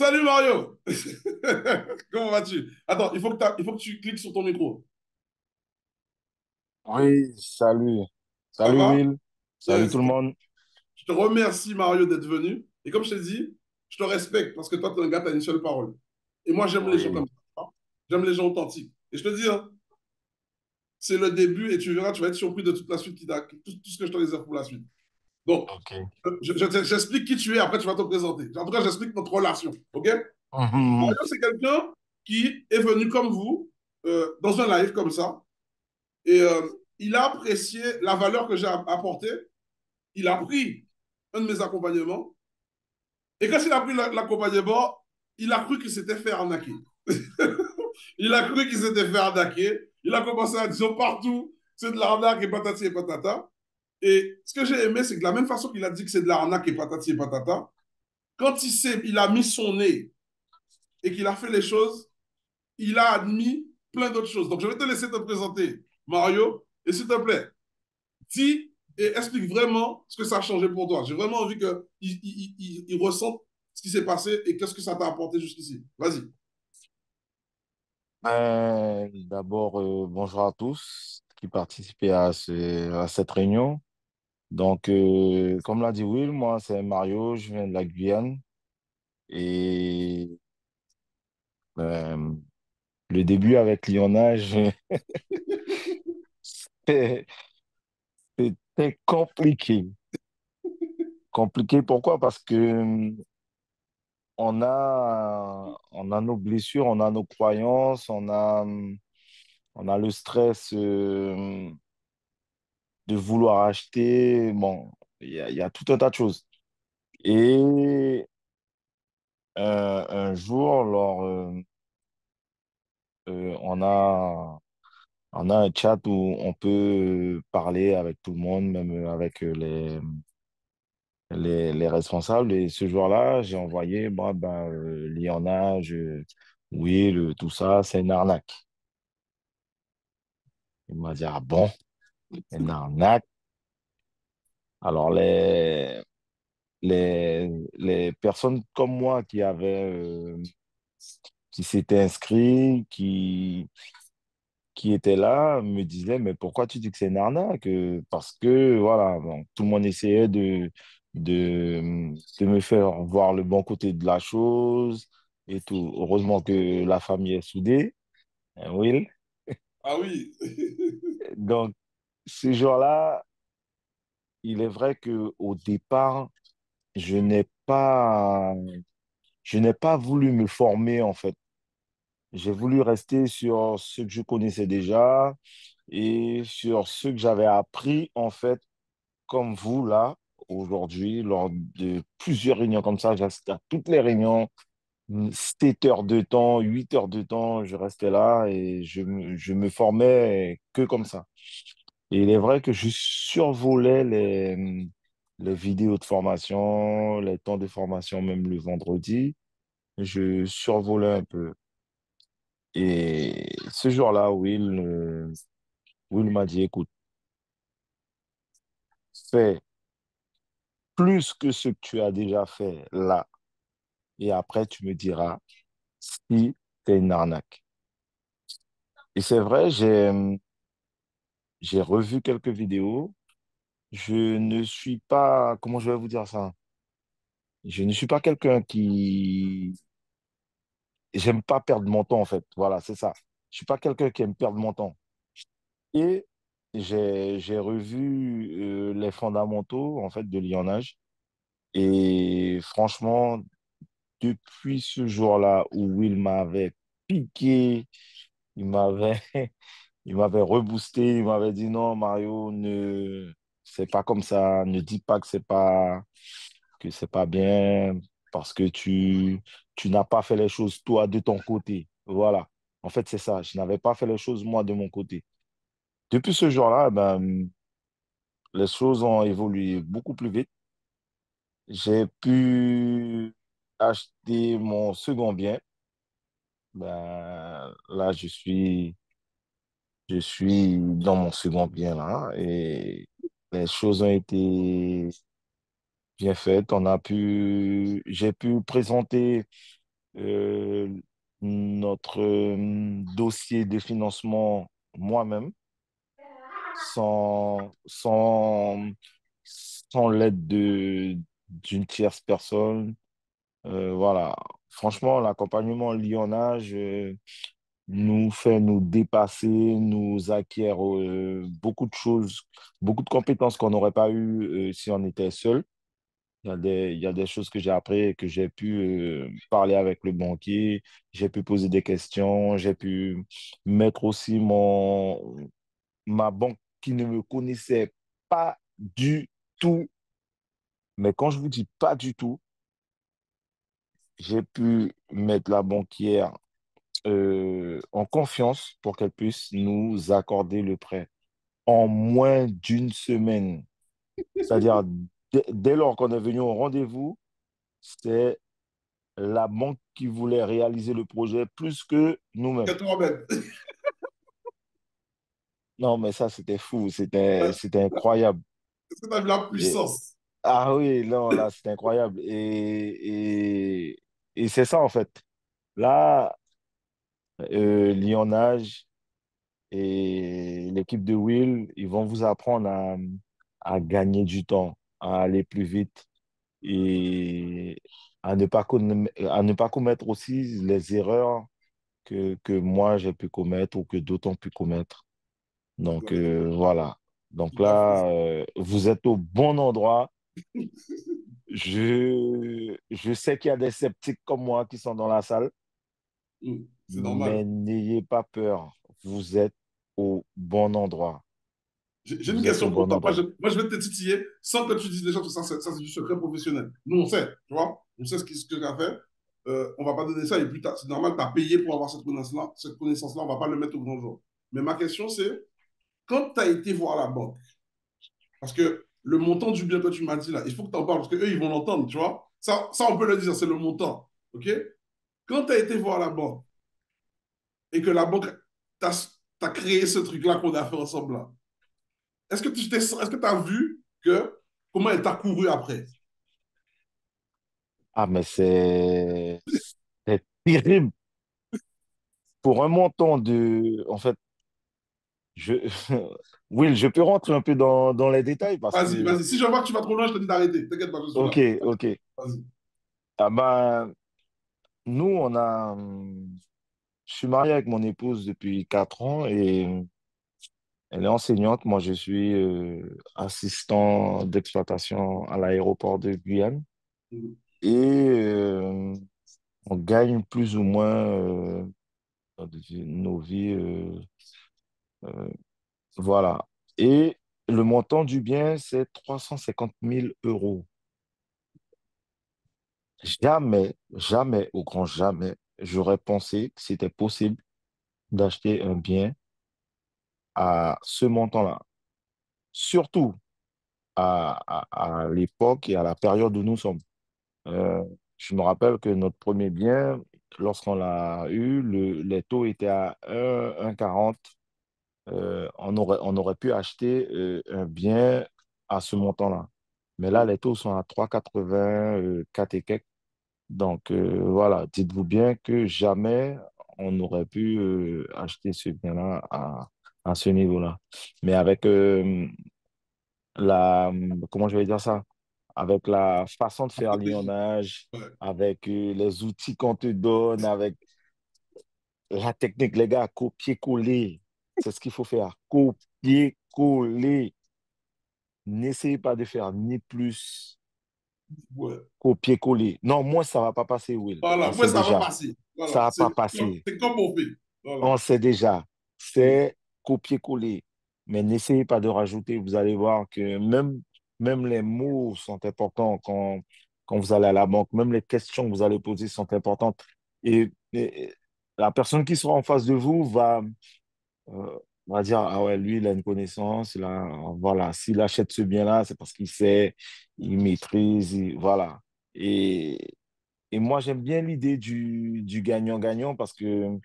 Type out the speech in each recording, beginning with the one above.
Salut Mario! Comment vas-tu? Attends, il faut que tu cliques sur ton micro. Oui, salut. Ça Salut va? Will. Salut Yes. tout le monde. Je te remercie Mario d'être venu. Et comme je t'ai dit, je te respecte parce que toi, tu es un gars, tu as une seule parole. Et moi, j'aime les gens Oui, comme ça. J'aime les gens authentiques. Et je te dis, hein, c'est le début et tu verras, tu vas être surpris de toute la suite, tout ce que je te réserve pour la suite. Donc, ok. j'explique qui tu es, après tu vas te présenter. En tout cas, j'explique notre relation. OK? Mhm. Mario, c'est quelqu'un qui est venu comme vous, dans un live comme ça. Et il a apprécié la valeur que j'ai apportée. Il a pris un de mes accompagnements. Et quand il a pris l'accompagnement, il a cru qu'il s'était fait arnaquer. Il a cru qu'il s'était fait arnaquer. Il a commencé à dire partout, c'est de l'arnaque et patati et patata. Et ce que j'ai aimé, c'est que de la même façon qu'il a dit que c'est de l'arnaque et patati et patata, quand il a mis son nez et qu'il a fait les choses, il a admis plein d'autres choses. Donc, je vais te laisser te présenter, Mario. Et s'il te plaît, dis et explique vraiment ce que ça a changé pour toi. J'ai vraiment envie qu'il ressente ce qui s'est passé et qu'est-ce que ça t'a apporté jusqu'ici. Vas-y. D'abord, bonjour à tous qui participaient à cette réunion. Donc, comme l'a dit Will, moi, c'est Mario, je viens de la Guyane. Et euh, le début avec Lionnage, c'était c'était compliqué. Compliqué pourquoi? Parce que on a nos blessures, on a nos croyances, on a le stress de vouloir acheter. Bon, il y a tout un tas de choses. Et un jour, on a un chat où on peut parler avec tout le monde, même avec les responsables. Et ce jour-là, j'ai envoyé, moi, Liana, oui, tout ça, c'est une arnaque. Il m'a dit, ah bon, une arnaque. Alors, les personnes comme moi qui s'étaient inscrits, qui étaient là, me disaient, mais pourquoi tu dis que c'est une arnaque? Parce que, voilà, bon, tout le monde essayait de me faire voir le bon côté de la chose et tout. Heureusement que la famille est soudée, hein, Will. Ah oui. Donc, ce jour-là, il est vrai que au départ, je n'ai pas, je n'ai pas voulu me former, en fait. J'ai voulu rester sur ce que je connaissais déjà et sur ce que j'avais appris, en fait, comme vous, là, aujourd'hui, lors de plusieurs réunions comme ça. J'assistais à toutes les réunions, 7 heures de temps, 8 heures de temps, je restais là et je me formais que comme ça. Et il est vrai que je survolais les vidéos de formation, les temps de formation, même le vendredi. Je survolais un peu. Et ce jour-là, Will m'a dit, écoute, fais plus que ce que tu as déjà fait là. Et après, tu me diras si c'est une arnaque. Et c'est vrai, j'ai revu quelques vidéos. Je ne suis pas, comment je vais vous dire ça? Je ne suis pas quelqu'un qui... J'aime pas perdre mon temps, en fait. Voilà, c'est ça. Je suis pas quelqu'un qui aime perdre mon temps. Et j'ai revu les fondamentaux, en fait, de Lionnage. Et franchement, depuis ce jour-là où Will m'avait piqué, il m'avait il m'avait reboosté, il m'avait dit non, Mario, c'est pas comme ça, ne dis pas que c'est pas bien parce que tu n'as pas fait les choses toi de ton côté. Voilà. En fait, c'est ça. Je n'avais pas fait les choses moi de mon côté. Depuis ce jour-là, ben, les choses ont évolué beaucoup plus vite. J'ai pu acheter mon second bien. Ben, là, je suis dans mon second bien là et les choses ont été bien faites. J'ai pu présenter euh, notre dossier de financement moi-même, sans l'aide d'une tierce personne. Voilà. Franchement, l'accompagnement Lionnage nous fait nous dépasser, nous acquiert beaucoup de choses, beaucoup de compétences qu'on n'aurait pas eues si on était seul. Il y a des choses que j'ai appris et que j'ai pu parler avec le banquier, j'ai pu poser des questions, j'ai pu mettre aussi ma banque qui ne me connaissait pas du tout. Mais quand je vous dis pas du tout, j'ai pu mettre la banquière en confiance pour qu'elle puisse nous accorder le prêt en moins d'une semaine. C'est-à-dire, dès lors qu'on est venu au rendez-vous, c'est la banque qui voulait réaliser le projet plus que nous-mêmes. 80 mètres. Non, mais ça, c'était fou, c'était incroyable. Est-ce que tu as vu la Et- puissance? ah oui, non, là, c'était incroyable. Et c'est ça, en fait. Là, Lionnage et l'équipe de Will, ils vont vous apprendre à gagner du temps, à aller plus vite et à ne pas commettre aussi les erreurs que moi j'ai pu commettre ou que d'autres ont pu commettre. Donc voilà. Donc Tout à fait. là, vous êtes au bon endroit. Je sais qu'il y a des sceptiques comme moi qui sont dans la salle, C'est normal. mais n'ayez pas peur. Vous êtes au bon endroit. J'ai une Vous êtes au question pour bon toi. endroit. Moi, je vais te titiller sans que tu dises déjà que ça c'est du secret professionnel. Nous, on sait, tu vois. On sait ce que tu as fait. On ne va pas donner ça et puis c'est normal, tu as payé pour avoir cette connaissance-là. Cette connaissance-là, on ne va pas le mettre au grand jour. Mais ma question, c'est quand tu as été voir la banque, parce que le montant du bien que tu m'as dit là, il faut que tu en parles parce qu'eux, ils vont l'entendre, tu vois. Ça, on peut le dire, c'est le montant. OK? Quand tu as été voir la banque et que la banque t'a créé ce truc-là qu'on a fait ensemble là, est-ce que tu as vu comment elle t'a couru après? Ah, mais c'est terrible. Pour un montant de... En fait, je... Will, je peux rentrer un peu dans les détails parce Vas-y, que... vas-y. Si je vois que tu vas trop loin, je te dis d'arrêter. T'inquiète pas, je suis Ok, là. ok. Vas-y. Ah ben, nous, on a... Je suis marié avec mon épouse depuis 4 ans et elle est enseignante. Moi, je suis assistant d'exploitation à l'aéroport de Guyane. Mhm. Et on gagne plus ou moins nos vies. Voilà. Et le montant du bien, c'est 350 000 euros. Jamais, jamais, au grand jamais, j'aurais pensé que c'était possible d'acheter un bien à ce montant-là. Surtout à l'époque et à la période où nous sommes. Euh, je me rappelle que notre premier bien, lorsqu'on l'a eu, les taux étaient à 1,40. On aurait pu acheter un bien à ce montant-là. Mais là, les taux sont à 3,80, 4 et quelques. Donc, voilà, dites-vous bien que jamais on n'aurait pu acheter ce bien-là à ce niveau-là. Mais avec comment je vais dire ça? Avec la façon de La faire stratégie. lionnage, Ouais. avec les outils qu'on te donne, avec la technique, les gars, copier-coller. C'est ce qu'il faut faire. Copier-coller. N'essayez pas de faire ni plus Ouais. copier-coller. Non, moi, ça va pas passer, Will. On Voilà. Moi, sait ça va déjà. passer. Ça Voilà. va pas passer. C'est comme on fait. On Voilà. sait déjà. Mm. C'est copier-coller. Mais n'essayez pas de rajouter. Vous allez voir que même les mots sont importants quand vous allez à la banque. Même les questions que vous allez poser sont importantes. Et la personne qui sera en face de vous euh, va dire, ah ouais, lui, il a une connaissance. Voilà, s'il achète ce bien-là, c'est parce qu'il sait, il maîtrise. Voilà. Et, et moi, j'aime bien l'idée du gagnant-gagnant parce que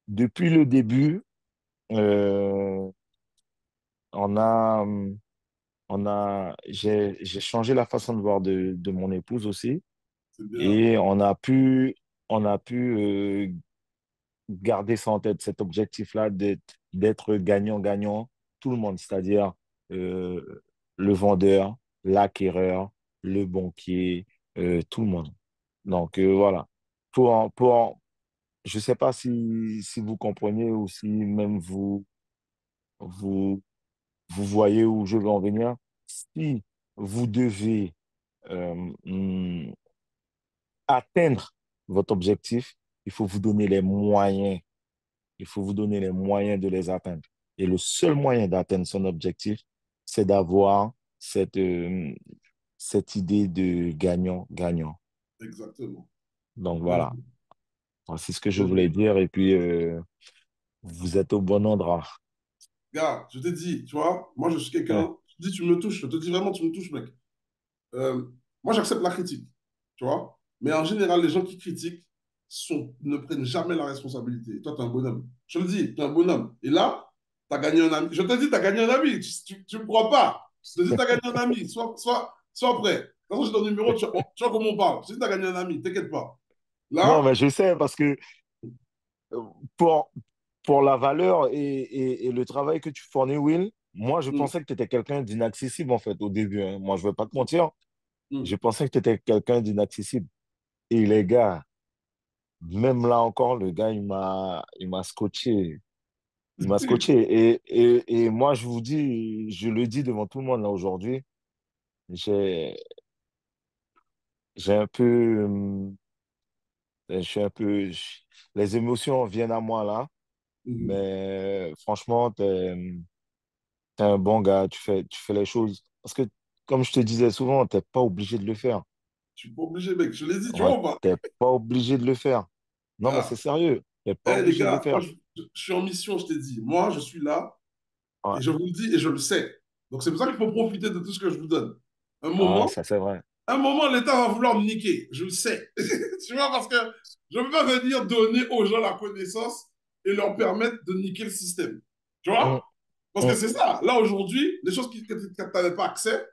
depuis le début, euh, on a, j'ai changé la façon de voir de mon épouse aussi. c'est bien. Et on a pu garder ça en tête, cet objectif-là d'être gagnant-gagnant, tout le monde, c'est-à-dire euh, le vendeur, l'acquéreur, le banquier, tout le monde. Donc voilà. Je ne sais pas si vous comprenez ou si même vous, vous voyez où je veux en venir. Si vous devez euh, hum, atteindre votre objectif, il faut vous donner les moyens. Il faut vous donner les moyens de les atteindre. Et le seul moyen d'atteindre son objectif, c'est d'avoir cette idée de gagnant-gagnant. Exactement. Donc Mais voilà, c'est ce que je voulais bon, dire. Et puis, vous êtes au bon endroit. gars, je t'ai dit, tu vois, moi je suis Ouais. quelqu'un, tu dis tu me touches, je te dis vraiment tu me touches, mec. Euh, Moi j'accepte la critique, tu vois, mais en général, les gens qui critiquent ne prennent jamais la responsabilité. Et toi, tu es un bonhomme. Je le dis, tu es un bonhomme. Et là, tu as gagné un ami. Je te dis, tu as gagné un ami. Tu me crois pas. Je te dis, tu as gagné un ami. Sois prêt. De toute façon, j'ai ton numéro, tu vois comment on parle. Je te dis, tu as gagné un ami, t'inquiète pas. Non, Là, mais je sais parce que euh, pour, pour la valeur et le travail que tu fournis, Will, moi, je hum, pensais que tu étais quelqu'un d'inaccessible, en fait, au début, hein. Moi, je ne vais pas te mentir. Je hum. pensais que tu étais quelqu'un d'inaccessible. Et les gars, même là encore, le gars, il m'a scotché. Il m'a scotché. Et moi, je vous dis, je le dis devant tout le monde là aujourd'hui, j'ai, j'ai un peu, je suis un peu, les émotions viennent à moi là, Mhm. mais franchement, t'es un bon gars, tu fais les choses. Parce que, comme je te disais souvent, t'es pas obligé de le faire. Je suis pas obligé, mec. Je l'ai dit, tu Ouais, vois ou pas? t'es pas obligé de le faire. Non, mais c'est Gars, sérieux. T'es pas les obligé de le gars, moi, faire. je suis en mission, je t'ai dit. Moi, je suis là Ouais. et je vous le dis et je le sais. Donc, c'est pour ça qu'il faut profiter de tout ce que je vous donne. Un Ah, moment, ça c'est vrai. un moment, l'État va vouloir me niquer. Je le sais. Tu vois, parce que je ne peux pas venir donner aux gens la connaissance et leur permettre de niquer le système. Tu Hum, vois? Parce que hum. c'est ça. Là, aujourd'hui, les choses que tu n'avais pas accès,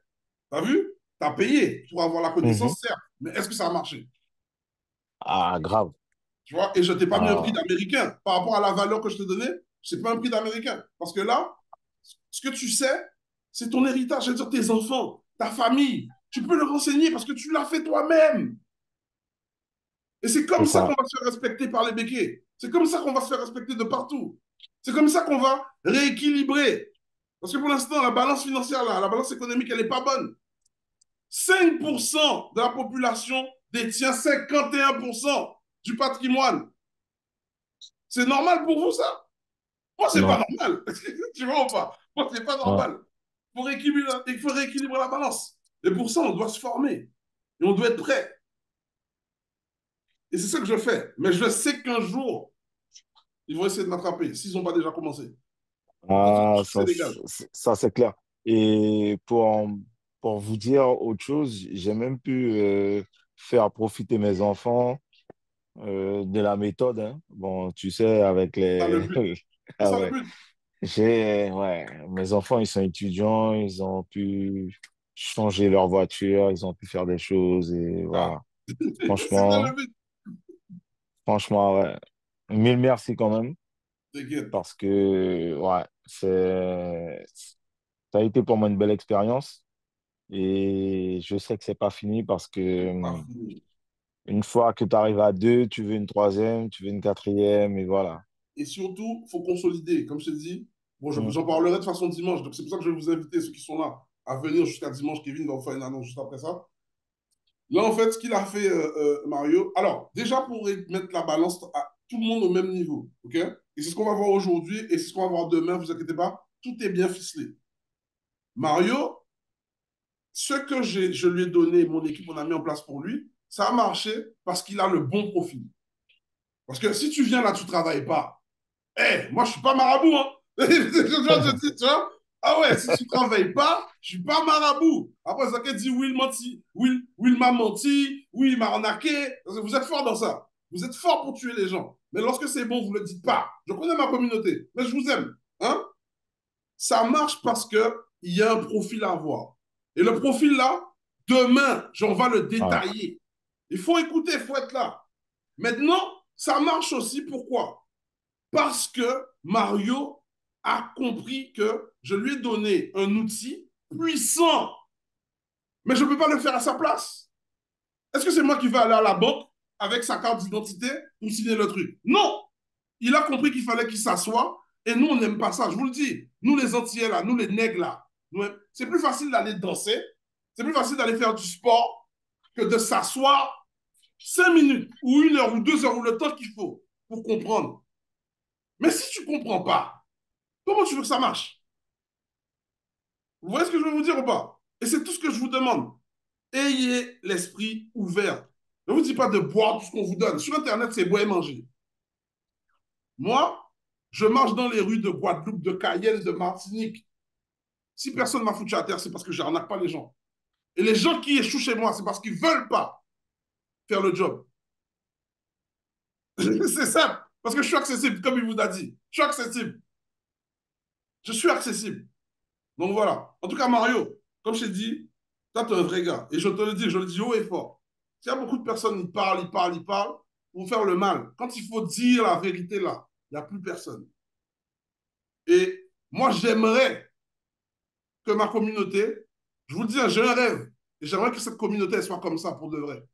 tu as vu? Tu as payé pour avoir la Mhm. connaissance, certes. Mais est-ce que ça a marché? Ah, grave. Tu vois? Et je ne t'ai pas mis un prix Ah, d'Américain. Par rapport à la valeur que je te donnais, ce n'est pas un prix d'Américain. Parce que là, ce que tu sais, c'est ton héritage, c'est-à-dire tes enfants, ta famille. Tu peux le renseigner parce que tu l'as fait toi-même. Et c'est c'est comme ça qu'on ça. va se faire respecter par les béquets. C'est comme ça qu'on va se faire respecter de partout. C'est comme ça qu'on va rééquilibrer. Parce que pour l'instant, la balance financière, là, la balance économique, elle n'est pas bonne. 5% de la population détient 51% du patrimoine. C'est normal pour vous, ça? Moi, c'est pas Non. normal. Tu vois ou pas? Moi, c'est pas Non. normal. Il faut rééquilibrer la balance. Et pour ça, on doit se former. Et on doit être prêt. Et c'est ça que je fais. Mais je sais qu'un jour, ils vont essayer de m'attraper, s'ils n'ont pas déjà commencé. Surtout Ah, au Sénégal. ça c'est clair. Et pour vous dire autre chose, j'ai même pu faire profiter mes enfants de la méthode, hein. Bon, tu sais, avec C'est ça le les... but. C'est Ah ça le ouais. but. Ouais, mes enfants, ils sont étudiants, ils ont pu changer leur voiture, ils ont pu faire des choses et Ah. voilà. C'est ça le Franchement, but. franchement, ouais. Mille merci quand même T'inquiète. parce que, ouais, ça a été pour moi une belle expérience et je sais que c'est pas fini parce que C'est pas fini. une fois que tu arrives à deux, tu veux une troisième, tu veux une quatrième et voilà. Et surtout, il faut consolider. Comme je te dis, bon, Mm, j'en parlerai de façon dimanche. Donc, c'est pour ça que je vais vous inviter, ceux qui sont là, à venir jusqu'à dimanche. Kevin va vous faire une annonce juste après ça. Là, en fait, ce qu'il a fait, Mario. Alors, déjà, pour mettre la balance à tout le monde au même niveau. OK? Et c'est ce qu'on va voir aujourd'hui et c'est ce qu'on va voir demain. Vous inquiétez pas. Tout est bien ficelé. Mario, ce que je lui ai donné, mon équipe, on a mis en place pour lui, ça a marché parce qu'il a le bon profil. Parce que si tu viens là, tu ne travailles pas. Moi, je ne suis pas marabout. Hein. Je dis, tu vois, ah ouais, si tu ne travailles pas, je ne suis pas marabout. Après, ça dit, Will menti, Will m'a menti, oui, il m'a arnaqué. Vous êtes fort dans ça. Vous êtes fort pour tuer les gens. Mais lorsque c'est bon, vous ne le dites pas. Je connais ma communauté, mais je vous aime. Hein? Ça marche parce qu'il y a un profil à avoir. Et le profil là, demain, j'en vais le ouais. détailler. Il faut écouter, il faut être là. Maintenant, ça marche aussi. Pourquoi? Parce que Mario a compris que je lui ai donné un outil puissant, mais je ne peux pas le faire à sa place. Est-ce que c'est moi qui vais aller à la banque avec sa carte d'identité pour signer le truc? Non. Il a compris qu'il fallait qu'il s'assoie et nous, on n'aime pas ça. Je vous le dis, nous les Antillais, là, nous les nègres, là, c'est plus facile d'aller danser, c'est plus facile d'aller faire du sport que de s'asseoir 5 minutes ou 1 heure ou 2 heures ou le temps qu'il faut pour comprendre. Mais si tu ne comprends pas, comment tu veux que ça marche? Vous voyez ce que je veux vous dire ou pas? Et c'est tout ce que je vous demande. Ayez l'esprit ouvert. Ne vous dis pas de boire tout ce qu'on vous donne. Sur Internet, c'est boire et manger. Moi, je marche dans les rues de Guadeloupe, de Cayenne, de Martinique. Si personne m'a foutu à terre, c'est parce que je n'arnaque pas les gens. Et les gens qui échouent chez moi, c'est parce qu'ils ne veulent pas faire le job. C'est simple. Parce que je suis accessible, comme il vous a dit. Je suis accessible. Je suis accessible. Donc voilà. En tout cas, Mario, comme je t'ai dit, toi, tu es un vrai gars. Et je le dis haut et fort. Il y a beaucoup de personnes, ils parlent pour faire le mal. Quand il faut dire la vérité là, il n'y a plus personne. Et moi, j'aimerais que ma communauté, je vous le dis, hein, j'ai un rêve. Et j'aimerais que cette communauté elle soit comme ça pour de vrai.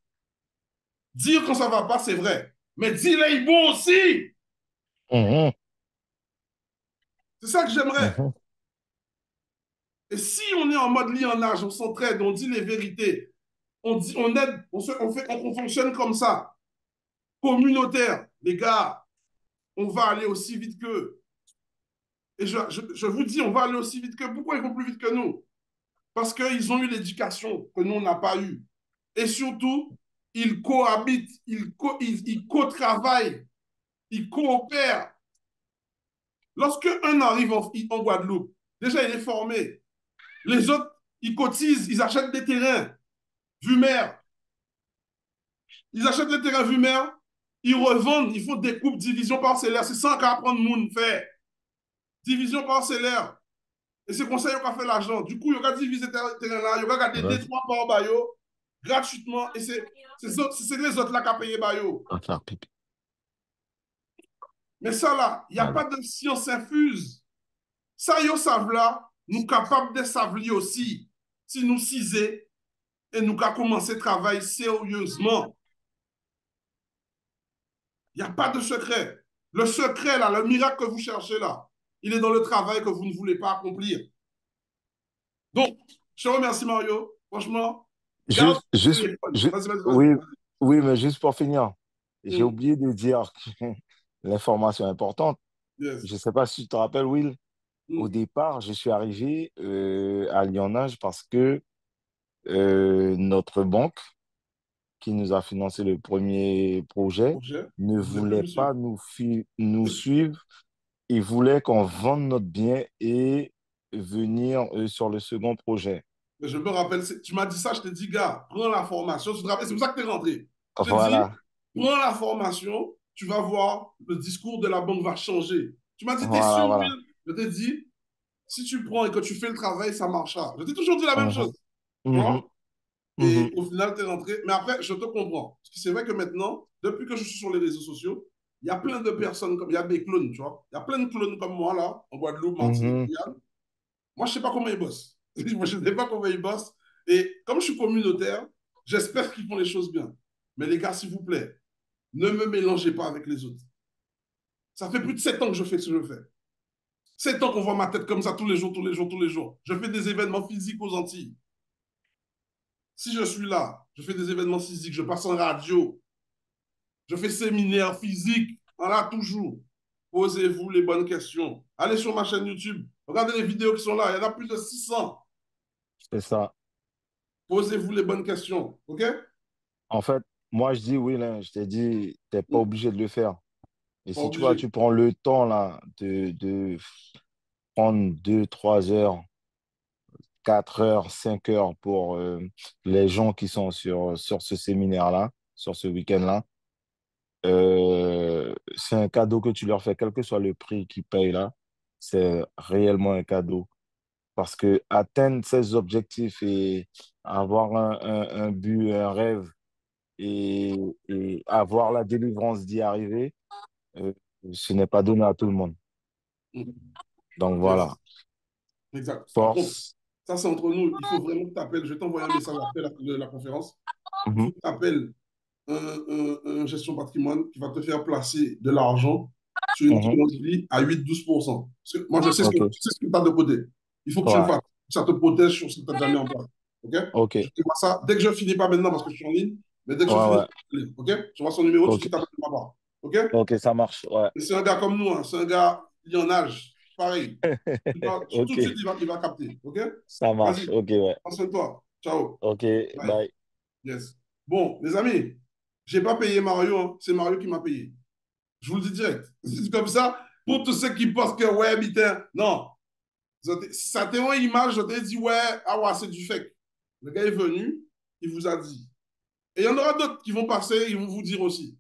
Dire quand ça ne va pas, c'est vrai. Mais dire les bons aussi. Mhm, C'est ça que j'aimerais. mhm. Et si on est en mode lionnage, on s'entraide, on dit les vérités, on dit, on aide, on fonctionne comme ça, communautaire, les gars, on va aller aussi vite qu'eux. Et je vous dis, on va aller aussi vite qu'eux. Pourquoi ils vont plus vite que nous? Parce qu'ils ont eu l'éducation que nous, on n'a pas eue. Et surtout, ils cohabitent, ils co-travaillent, ils coopèrent. Lorsque un arrive en Guadeloupe, déjà, il est formé. Les autres, ils cotisent, ils achètent des terrains, vue mer. Ils achètent les terrains vue mer, ils revendent, ils font des coupes, division parcellaire. C'est ça qu'à apprendre moun faire. Division parcellaire. Et c'est comme ça qu'on a fait l'argent. Du coup, il y a divisé ce terrain-là, il y a gardé des Vas-y, trois par bayo gratuitement. Et c'est les autres là qui ont payé bayo. on va faire pipi. Mais ça là, il n'y a Voilà. pas de science infuse. Ça, yo savent là, nous capables de savoir aussi. Si nous cisés et nous avons commencé à travailler sérieusement. Il n'y a pas de secret. Le secret, là, le miracle que vous cherchez là, il est dans le travail que vous ne voulez pas accomplir. Donc, je te remercie, Mario. Franchement, garde Juste, le juste, téléphone. ju- Vas-y, vas-y, oui, vas-y. oui, mais juste pour finir, j'ai Mm. oublié de dire l'information importante. Yes. Je ne sais pas si tu te rappelles, Will, au Mm. départ, je suis arrivé à Lyonnage parce que notre banque, qui nous a financé le premier projet, Projet. ne Vous êtes plus voulait monsieur. pas nous suivre. Il voulait qu'on vende notre bien et venir sur le second projet. Mais je me rappelle, tu m'as dit ça, je t'ai dit, gars, prends la formation. Tu te rappelles, c'est pour ça que tu es rentré. Je t'ai dit, Voilà, prends la formation, tu vas voir, le discours de la banque va changer. Tu m'as dit, t'es voilà, sûr, voilà. Will? Je t'ai dit, si tu prends et que tu fais le travail, ça marchera. Je t'ai toujours dit la même Mhm, chose. Tu mhm, vois? mhm, Et au final, tu es rentré. Mais après, je te comprends. Parce que c'est vrai que maintenant, depuis que je suis sur les réseaux sociaux, il y a plein de personnes comme. Il y a des clones, tu vois. Il y a plein de clones comme moi, là, en Guadeloupe, Martinique, mhm. Guyane. Moi, je ne sais pas comment ils bossent. Moi, je ne sais pas comment ils bossent. Et comme je suis communautaire, j'espère qu'ils font les choses bien. Mais les gars, s'il vous plaît, ne me mélangez pas avec les autres. Ça fait plus de 7 ans que je fais ce que je fais. 7 ans qu'on voit ma tête comme ça tous les jours, tous les jours, tous les jours. Je fais des événements physiques aux Antilles. Si je suis là, je fais des événements physiques, je passe en radio, je fais séminaire physique. Voilà, toujours. Posez-vous les bonnes questions. Allez sur ma chaîne YouTube. Regardez les vidéos qui sont là. Il y en a plus de 600. C'est ça. Posez-vous les bonnes questions. OK? En fait, moi, je dis oui, là, je t'ai dit, tu n'es pas Hmm. obligé de le faire. Et Pas si tu vois, obligé. tu prends le temps là de prendre 2, 3 heures, 4 heures, 5 heures pour les gens qui sont sur ce séminaire-là, sur ce week-end-là, c'est un cadeau que tu leur fais, quel que soit le prix qu'ils payent là, c'est réellement un cadeau. Parce que atteindre ces objectifs et avoir un but, un rêve, et, et avoir la délivrance d'y arriver, euh, ce n'est pas donné à tout le monde. Mm. Donc voilà, Yes, exact. Par contre, force. ça c'est entre nous. Il faut vraiment que tu appelles. Je vais t'envoyer un message après la conférence. Il faut Mhm, que tu appelles un gestion patrimoine qui va te faire placer de l'argent sur une mhm. assurance vie à 8-12%. Parce que moi, Ok, je sais ce que tu as de côté. Il faut que tu le ouais, fasses. Ça te protège sur ce que tu as déjà mis en place. OK? ok, Je te vois ça. Dès que je finis, pas maintenant parce que je suis en ligne, mais dès que ouais, je finis, ouais, OK? Je vois son numéro, tu ok, dis ta ma part. OK? ok, ça marche, ouais. Et c'est un gars comme nous, hein. C'est un gars, il en âge. Pareil. Tout Ok, de suite, il va capter. OK? ça marche, Vas-y, ok, ouais. prends soin de toi. Ciao. Ok, Bye. bye. Yes. Bon, les amis, j'ai pas payé Mario, hein. C'est Mario qui m'a payé. Je vous le dis direct. C'est comme ça, pour tous ceux qui pensent que, ouais, putain, non. Ça t'est une image, je t'ai dit, ouais, ah ouais, c'est du fake. Le gars est venu, il vous a dit. Et il y en aura d'autres qui vont passer, ils vont vous dire aussi.